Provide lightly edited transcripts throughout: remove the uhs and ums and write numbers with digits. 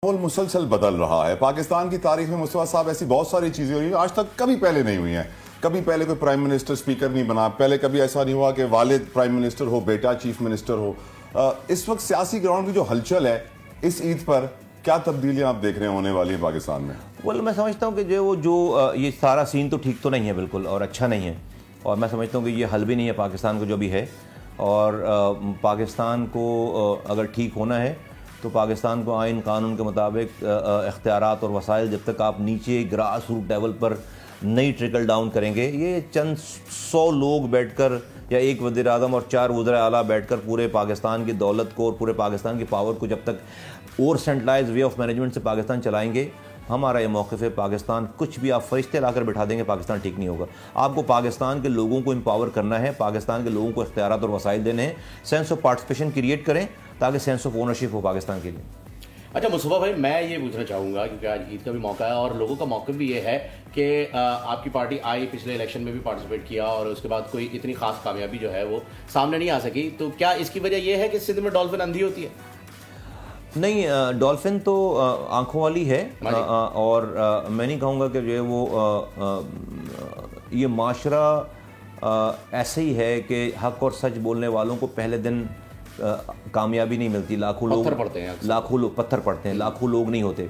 ماحول مسلسل بدل رہا ہے پاکستان کی تاریخ میں مصطفیٰ صاحب ایسی بہت ساری چیزیں ہوئی ہیں آج تک کبھی پہلے نہیں ہوئی ہیں. کبھی پہلے کوئی پرائم منسٹر سپیکر نہیں بنا, پہلے کبھی ایسا نہیں ہوا کہ والد پرائم منسٹر ہو, بیٹا چیف منسٹر ہو. اس وقت سیاسی گراؤنڈ کی جو ہلچل ہے اس عید پر کیا تبدیلیاں آپ دیکھ رہے ہیں ہونے والی ہیں پاکستان میں؟ میں سمجھتا ہوں کہ یہ سارا سین تو ٹھیک تو نہیں ہے بالکل, اور اچھا نہیں ہے, اور میں سمجھتا ہوں کہ یہ حل بھی نہیں ہے پاکستان کو جو بھی ہے. اور پاکستان کو اگر ٹھیک ہونا ہے تو پاکستان کو آئین قانون کے مطابق اختیارات اور وسائل جب تک آپ نیچے گراس روٹ لیول پر نہیں ٹرکل ڈاؤن کریں گے, یہ چند 100 لوگ بیٹھ کر یا ایک وزیر اعظم اور 4 وزراء اعلیٰ بیٹھ کر پورے پاکستان کی دولت کو اور پورے پاکستان کی پاور کو جب تک اور سینٹرلائز وے آف مینجمنٹ سے پاکستان چلائیں گے, ہمارا یہ موقف ہے پاکستان کچھ بھی آپ فرشتے لا کر بٹھا دیں گے پاکستان ٹھیک نہیں ہوگا. آپ کو پاکستان کے لوگوں کو امپاور کرنا ہے, پاکستان کے لوگوں کو اختیارات اور وسائل دینے ہیں, سینس آف پارٹیسپیشن کریٹ کریں تاکہ سینس آف اونرشپ ہو پاکستان کے لیے. اچھا مصطفیٰ بھائی, میں یہ پوچھنا چاہوں گا کیونکہ آج عید کا بھی موقع ہے اور لوگوں کا موقف بھی یہ ہے کہ آپ کی پارٹی آئی, پچھلے الیکشن میں بھی پارٹیسپیٹ کیا اور اس کے بعد کوئی اتنی خاص کامیابی جو ہے وہ سامنے نہیں آ سکی, تو کیا اس کی وجہ یہ ہے کہ سندھ میں ڈولفن اندھی ہوتی ہے؟ نہیں, ڈولفن تو آنکھوں والی ہے, اور میں نہیں کہوں گا کہ جو ہے وہ یہ معاشرہ ایسے ہی ہے کہ حق اور سچ بولنے والوں کو پہلے دن کامیابی نہیں ملتی. لاکھوں لوگ پتھر پڑتے ہیں, لاکھوں لوگ نہیں ہوتے.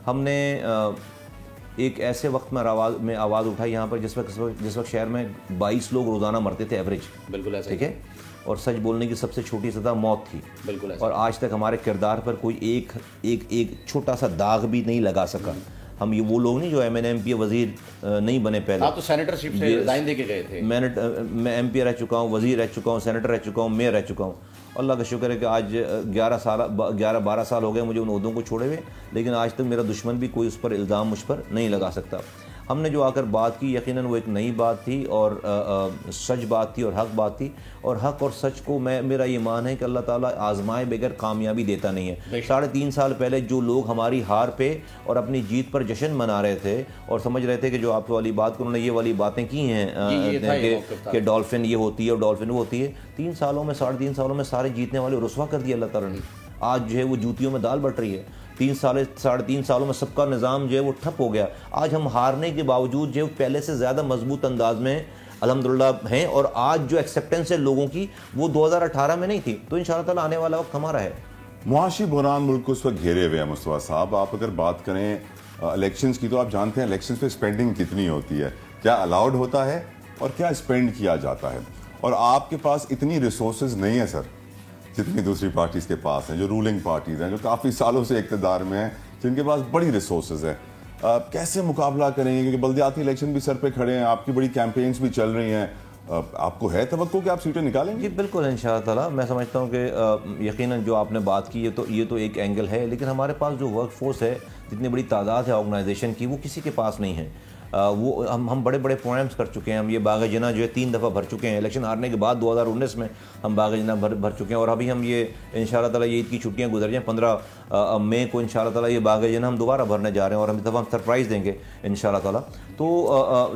ہم نے ایک ایسے وقت میں آواز اٹھائی یہاں پر جس وقت شہر میں 22 لوگ روزانہ مرتے تھے ایوریج. بالکل ایسا, ٹھیک ہے, اور سچ بولنے کی سب سے چھوٹی سطح موت تھی. بالکل ایسا, اور آج تک ہمارے کردار پر کوئی ایک چھوٹا سا داغ بھی نہیں لگا سکا. ہم یہ وہ لوگ نہیں جو ایم این ایم پی وزیر نہیں بنے پہلے. آپ تو سینیٹر شپ سے ریزائن دے کے گئے تھے. میں ایم پی رہ چکا ہوں, وزیر رہ چکا ہوں, سینیٹر رہ چکا ہوں, میئر رہ چکا ہوں. اللہ کا شکر ہے کہ آج 11-12 سال ہو گئے مجھے ان عہدوں کو چھوڑے ہوئے, لیکن آج تک میرا دشمن بھی کوئی اس پر الزام مجھ پر نہیں لگا سکتا. ہم نے جو آ کر بات کی یقیناً وہ ایک نئی بات تھی اور سچ بات تھی اور حق بات تھی, اور حق اور سچ کو میرا یہ مان ہے کہ اللہ تعالیٰ آزمائے بغیر کامیابی دیتا نہیں ہے. 3.5 سال پہلے جو لوگ ہماری ہار پہ اور اپنی جیت پر جشن منا رہے تھے اور سمجھ رہے تھے کہ جو آپ والی بات کو انہوں نے یہ والی باتیں کی ہیں کہ ڈولفن یہ ہوتی ہے اور ڈولفن وہ ہوتی ہے, 3 سالوں میں 3.5 سالوں میں سارے جیتنے والے رسوا کر دیا اللہ تعالیٰ نے. آج جو ہے وہ جوتیوں میں دال بٹ رہی ہے. 3.5 سالوں میں سب کا نظام جو ہے وہ ٹھپ ہو گیا. آج ہم ہارنے کے باوجود جو پہلے سے زیادہ مضبوط انداز میں الحمدللہ ہیں, اور آج جو ایکسیپٹنس ہے لوگوں کی وہ 2018 میں نہیں تھی. تو انشاءاللہ تعالیٰ آنے والا وقت ہمارا ہے. معاشی بحران ملک کو اس وقت گھیرے ہوئے ہیں مصطفیٰ صاحب. آپ اگر بات کریں الیکشنز کی تو آپ جانتے ہیں الیکشنز پہ اسپینڈنگ کتنی ہوتی ہے, کیا الاؤڈ ہوتا ہے اور کیا اسپینڈ کیا جاتا ہے, اور آپ کے پاس اتنی ریسورسز نہیں ہے سر جتنی دوسری پارٹیز کے پاس ہیں, جو رولنگ پارٹیز ہیں, جو کافی سالوں سے اقتدار میں ہیں, جن کے پاس بڑی ریسورسز ہیں. کیسے مقابلہ کریں گے کیونکہ بلدیاتی الیکشن بھی سر پہ کھڑے ہیں, آپ کی بڑی کیمپینز بھی چل رہی ہیں, آپ کو ہے توقع کہ آپ سیٹیں نکالیں گے؟ جی بالکل انشاءاللہ تعالیٰ. میں سمجھتا ہوں کہ یقیناً جو آپ نے بات کی یہ تو ایک اینگل ہے, لیکن ہمارے پاس جو ورک فورس ہے, جتنی بڑی تعداد ہے آرگنائزیشن کی, وہ کسی کے پاس نہیں ہے. وہ ہم بڑے بڑے پروگرامس کر چکے ہیں. ہم یہ باغ جنہ جو ہے 3 دفعہ بھر چکے ہیں. الیکشن ہارنے کے بعد 2019 میں ہم باغ جنہ بھر چکے ہیں, اور ابھی ہم یہ انشاءاللہ تعالیٰ یہ عید کی چھٹیاں گزر جائیں 15 مئی کو انشاءاللہ تعالیٰ یہ باغ جنہ ہم دوبارہ بھرنے جا رہے ہیں, اور ہم اس دفعہ ہم سرپرائز دیں گے انشاءاللہ تعالیٰ. تو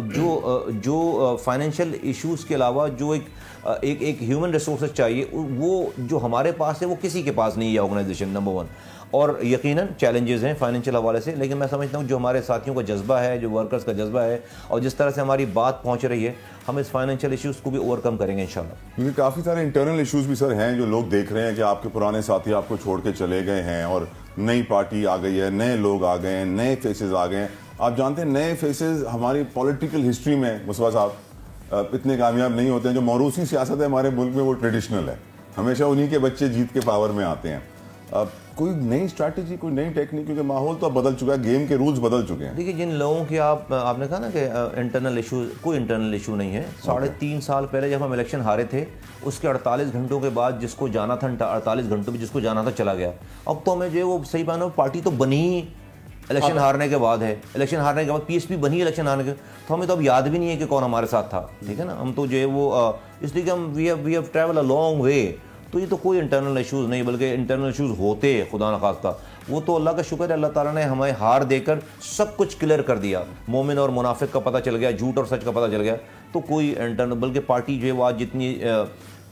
جو فائنینشیل ایشوز کے علاوہ جو ایک ہیومن ریسورسز چاہیے, وہ جو ہمارے پاس ہے وہ کسی کے پاس نہیں ہے آرگنائزیشن نمبر 1. اور یقیناً چیلنجز ہیں فائنینشیل حوالے سے, لیکن میں سمجھتا ہوں جو ہمارے ساتھیوں کا جذبہ ہے, جو ورکرز کا جذبہ ہے, اور جس طرح سے ہماری بات پہنچ رہی ہے, ہم اس فائنینشیل ایشوز کو بھی اوور کم کریں گے انشاءاللہ. کیونکہ کافی سارے انٹرنل ایشوز بھی سر ہیں جو لوگ دیکھ رہے ہیں کہ آپ کے پرانے ساتھی آپ کو چھوڑ کے چلے گئے ہیں اور نئی پارٹی آ گئی ہے, نئے لوگ آ گئے ہیں, نئے فیسز آ گئے ہیں. آپ جانتے ہیں نئے فیسز ہماری پولیٹیکل ہسٹری میں مصطفیٰ صاحب اتنے کامیاب نہیں ہوتے ہیں. جو موروثی سیاست ہے ہمارے ملک میں وہ ٹریڈیشنل ہے, ہمیشہ انہی کے بچے جیت کے پاور میں آتے ہیں. کوئی نئی اسٹریٹجی, کوئی نئی ٹیکنیک, کیونکہ ماحول تو اب بدل چکا ہے, گیم کے رولز بدل چکے ہیں. دیکھیے جن لوگوں کی آپ نے کہا نا کہ انٹرنل ایشو, کوئی انٹرنل ایشو نہیں ہے. 3.5 سال پہلے جب ہم الیکشن ہارے تھے, اس کے 48 گھنٹوں کے بعد جس کو جانا تھا 48 گھنٹوں میں جس کو جانا تھا چلا گیا. اب تو ہمیں جو ہے وہ صحیح بات ہے, پارٹی تو بنی ہی الیکشن ہارنے کے بعد ہے. الیکشن ہارنے کے بعد پی ایس پی بنی الیکشن ہارنے کے, تو ہمیں تو اب یاد بھی نہیں ہے کہ کون ہمارے ساتھ تھا. ٹھیک ہے نا, ہم تو جو ہے وہ اس لیے کہ ہم we have travel a long way. تو یہ تو کوئی انٹرنل ایشوز نہیں, بلکہ انٹرنل ایشوز ہوتے خدا نخواستہ, وہ تو اللہ کا شکر ہے اللہ تعالیٰ نے ہمیں ہار دے کر سب کچھ کلیئر کر دیا. مومن اور منافق کا پتہ چل گیا, جھوٹ اور سچ کا پتہ چل گیا. تو کوئی انٹرنل, بلکہ پارٹی جو ہے وہ آج جتنی